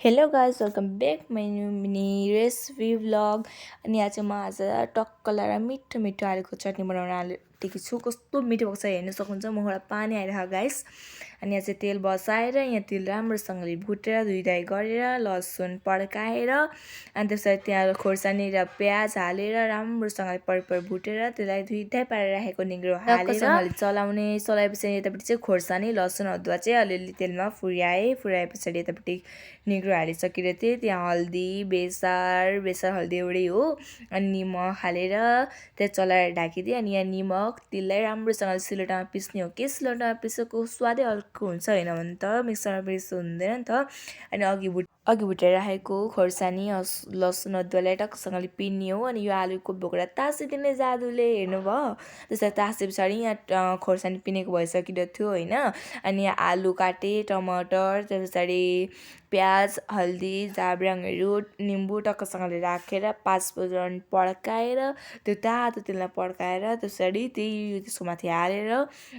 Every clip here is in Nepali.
Hello guys welcome back my new mini recipe vlog. अनि आज चाहिँ म आज टक्क लगाएर मिठो मिठो आलुको चटनी बनाउन आँटेकी छु। कस्तो मिठो भएको छ हेर्न सक्नुहुन्छ, मुखबाट पानी आइरहेको गाइस। अनि यहाँ चाहिँ तेल बसाएर यहाँ तेल राम्रोसँगले भुटेर धुइधाइ गरेर लसुन पड्काएर अनि त्यसपछि त्यहाँ खोर्सानी र प्याज हालेर राम्रोसँगले पर भुटेर त्यसलाई धुइधाइ पारेर राखेको निग्रो हालेर चलाउने। चलाएपछि यतापट्टि चाहिँ खोर्सानी लसुन अदुवा चाहिँ अलिअलि तेलमा फुराए पछाडि यतापट्टि निग्रो हालिसकेर चाहिँ त्यहाँ हल्दी बेसार हल्दी एउटै हो अनि निमक हालेर त्यहाँ चलाएर ढाकिदिएँ। अनि यहाँ निमक तिललाई राम्रोसँगले सिलौटामा पिस्ने हो कि सिलौटामा पिसेको स्वादै अर्को हुन्छ, होइन भने त मिक्सरमा पिस्नु हुँदैन नि त। अनि अघि भुटेर राखेको खोर्सानी लसुन अदुवालाई टक्कसँगले पिन्ने हो। अनि यो आलुको बोक्रा तासिदिने जादुले हेर्नुभयो, त्यसरी तासे पछाडि यहाँ खोर्सानी पिनेको भइसकेको थियो होइन। अनि यहाँ आलु काटेँ, टमाटर, त्यस पछाडि प्याज हल्दी जाब्राङहरू निम्बु टक्कसँगले राखेर 5 मिनट पड्काएर त्यो तातो तेलमा पड्काएर त्यसरी त्यसको माथि हालेर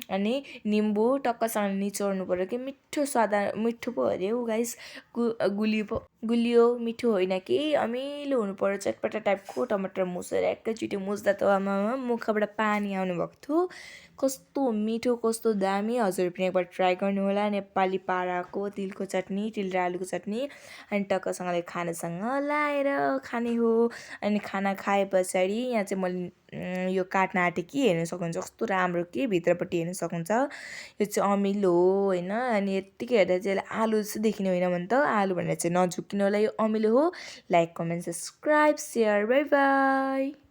अनि निम्बु टक्कसँगले निचोर्नु पर्यो कि मिठो स्वाद मिठो पो अरे हौ गाइस। गुलियो मिठो होइन कि अमिलो हुनु पर्यो, चटपटा टाइपको। टमाटर मुसेर एकैचोटि मुस्दा त आमा मुखबाट पानी आउनु भएको थियो। कस्तो मिठो कस्तो दामी, हजुर पनि एकबार ट्राई गर्नु होला। नेपाली पाराको तिलको चटनी, तिल र आलुको चटनी अनि टक्कसँगले खानासँग लाएर खाने हो। अनि खाना खाए पछाडि यहाँ चाहिँ मैले यो काट्न आँटेँ कि हेर्न सक्नुहुन्छ, कस्तो राम्रो कि भित्रपट्टि हेर्न सक्नुहुन्छ। यो चाहिँ अमिलो हो होइन। अनि यत्तिकै हेर्दा चाहिँ आलु जस्तो देखिने होइन भने त आलु भनेर चाहिँ नझुक्किनु होला, यो अमिलो हो। Like comment subscribe share by by.